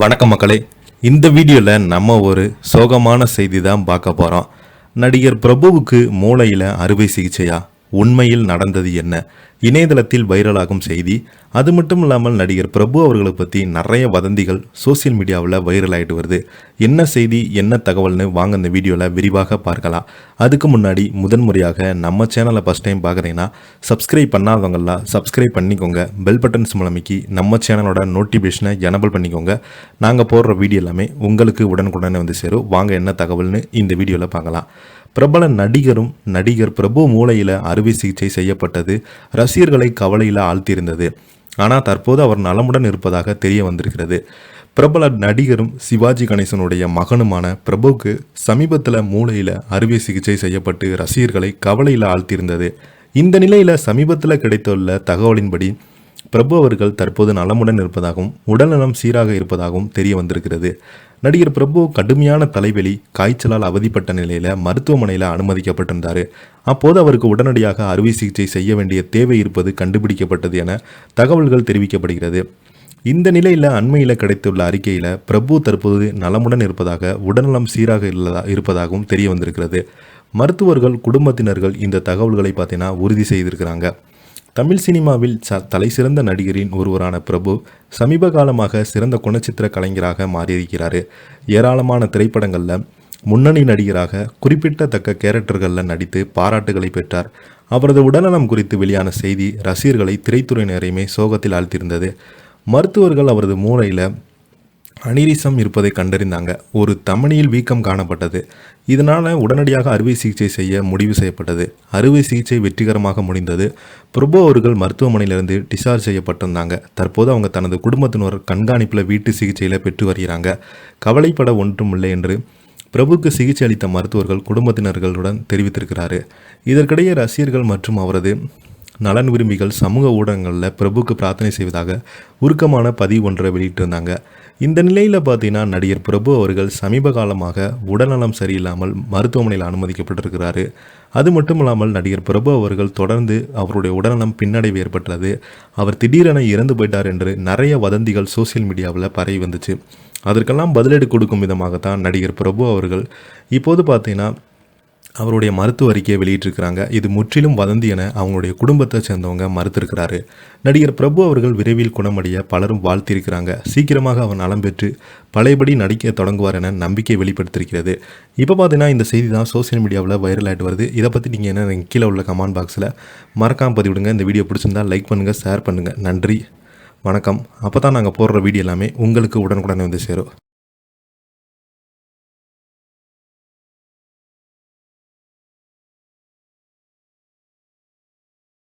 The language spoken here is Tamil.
வணக்கம் மக்களே. இந்த வீடியோவில் நம்ம ஒரு சோகமான செய்தி தான் பார்க்க போகிறோம். நடிகர் பிரபுவுக்கு மூளையில் அறுவை சிகிச்சையா? உண்மையில் நடந்தது என்ன? இணையதளத்தில் வைரலாகும் செய்தி. அது மட்டும் இல்லாமல் நடிகர் பிரபு அவர்களை பற்றி நிறைய வதந்திகள் சோசியல் மீடியாவில் வைரல் ஆகிட்டு வருது. என்ன செய்தி, என்ன தகவல்னு வாங்க இந்த வீடியோவில் விரிவாக பார்க்கலாம். அதுக்கு முன்னாடி முதன்முறையாக நம்ம சேனலை ஃபஸ்ட் டைம் பார்க்குறீங்கன்னா சப்ஸ்கிரைப் பண்ணாதவங்களாம் சப்ஸ்கிரைப் பண்ணிக்கோங்க. பெல் பட்டன்ஸ் மூலமிக்கி நம்ம சேனலோட நோட்டிஃபிகேஷனை எனபிள் பண்ணிக்கோங்க. நாங்கள் போடுற வீடியோ எல்லாமே உங்களுக்கு உடனுக்குடனே வந்து சேரும். வாங்க என்ன தகவல்னு இந்த வீடியோவில் பார்க்கலாம். பிரபல நடிகர் பிரபு மூளையில் அறுவை சிகிச்சை செய்யப்பட்டது ரசிகர்களை கவலையில் ஆழ்த்தியிருந்தது. ஆனால் தற்போது அவர் நலமுடன் இருப்பதாக தெரிய வந்திருக்கிறது. பிரபல நடிகரும் சிவாஜி கணேசனுடைய மகனுமான பிரபுவுக்கு சமீபத்தில் மூளையில் அறுவை சிகிச்சை செய்யப்பட்டு ரசிகர்களை கவலையில் ஆழ்த்தியிருந்தது. இந்த நிலையில் சமீபத்தில் கிடைத்துள்ள தகவலின்படி பிரபு அவர்கள் தற்போது நலமுடன் இருப்பதாகவும் உடல்நலம் சீராக இருப்பதாகவும் தெரிய வந்திருக்கிறது. நடிகர் பிரபு கடுமையான தலைவலி, காய்ச்சலால் அவதிப்பட்ட நிலையில் மருத்துவமனையில் அனுமதிக்கப்பட்டிருந்தார். அப்போது அவருக்கு உடனடியாக அறுவை சிகிச்சை செய்ய வேண்டிய தேவை இருப்பது கண்டுபிடிக்கப்பட்டது என தகவல்கள் தெரிவிக்கப்படுகிறது. இந்த நிலையில் அண்மையில் கிடைத்துள்ள அறிக்கையில் பிரபு தற்போது நலமுடன் இருப்பதாக, உடல்நலம் சீராக இருப்பதாகவும் தெரிய வந்திருக்கிறது. மருத்துவர்கள், குடும்பத்தினர்கள் இந்த தகவல்களை பார்த்தீங்கன்னா உறுதி செய்திருக்கிறாங்க. தமிழ் சினிமாவில் தலைசிறந்த நடிகரின் ஒருவரான பிரபு சமீப காலமாக சிறந்த குணச்சித்திர கலைஞராக மாறியிருக்கிறார். ஏராளமான திரைப்படங்களில் முன்னணி நடிகராக குறிப்பிடத்தக்க கேரக்டர்களில் நடித்து பாராட்டுகளை பெற்றார். அவரது உடல்நலம் குறித்து வெளியான செய்தி ரசிகர்களை திரைத்துறையினரையுமே சோகத்தில் ஆழ்த்தியிருந்தது. மருத்துவர்கள் அவரது மூளையில் அனிரிசம் இருப்பதை கண்டறிந்தாங்க. ஒரு தமனியில் வீக்கம் காணப்பட்டது. இதனால் உடனடியாக அறுவை சிகிச்சை செய்ய முடிவு செய்யப்பட்டது. அறுவை சிகிச்சை வெற்றிகரமாக முடிந்தது. பிரபு அவர்கள் மருத்துவமனையிலிருந்து டிஸ்சார்ஜ் செய்யப்பட்டிருந்தாங்க. தற்போது அவங்க தனது குடும்பத்தினர் கண்காணிப்பில் வீட்டு சிகிச்சையில் பெற்று வருகிறாங்க. கவலைப்பட ஒன்றுமில்லை என்று பிரபுக்கு சிகிச்சை அளித்த மருத்துவர்கள் குடும்பத்தினர்களுடன் தெரிவித்திருக்கிறாரு. இதற்கிடையே ரசிகர்கள் மற்றும் அவரது நலன் விரும்பிகள் சமூக ஊடகங்களில் பிரபுக்கு பிரார்த்தனை செய்வதாக உருக்கமான பதிவு ஒன்றை வெளியிட்டிருந்தாங்க. இந்த நிலையில் பார்த்தீங்கன்னா நடிகர் பிரபு அவர்கள் சமீப காலமாக உடல்நலம் சரியில்லாமல் மருத்துவமனையில் அனுமதிக்கப்பட்டிருக்கிறாரு. அது மட்டும் இல்லாமல் நடிகர் பிரபு அவர்கள் தொடர்ந்து அவருடைய உடல்நலம் பின்னடைவு ஏற்பட்டது. அவர் திடீரென இறந்து போயிட்டார் என்று நிறைய வதந்திகள் சோசியல் மீடியாவில் பரவி வந்துச்சு. அதற்கெல்லாம் பதிலடி கொடுக்கும் விதமாகத்தான் நடிகர் பிரபு அவர்கள் இப்போது பார்த்தீங்கன்னா அவருடைய மருத்துவ அறிக்கையை வெளியிட்டிருக்கிறாங்க. இது முற்றிலும் வதந்தி என அவங்களுடைய குடும்பத்தை சேர்ந்தவங்க மறுத்திருக்கிறாரு. நடிகர் பிரபு அவர்கள் விரைவில் குணமடைய பலரும் வாழ்த்திருக்கிறாங்க. சீக்கிரமாக அவர் நலம் பெற்று பழையபடி நடிக்க தொடங்குவார் என நம்பிக்கை வெளிப்படுத்தியிருக்கிறது. இப்போ பார்த்தீங்கன்னா இந்த செய்தி தான் சோசியல் மீடியாவில் வைரல் ஆகிட்டு வருது. இதை பற்றி நீங்கள் என்ன கீழே உள்ள கமெண்ட் பாக்ஸில் மறக்காமல் பதிவிடுங்க. இந்த வீடியோ பிடிச்சிருந்தால் லைக் பண்ணுங்கள், ஷேர் பண்ணுங்கள். நன்றி, வணக்கம். அப்போ தான் நாங்கள் போடுற வீடியோ எல்லாமே உங்களுக்கு உடனுக்குடனே வந்து சேரும்.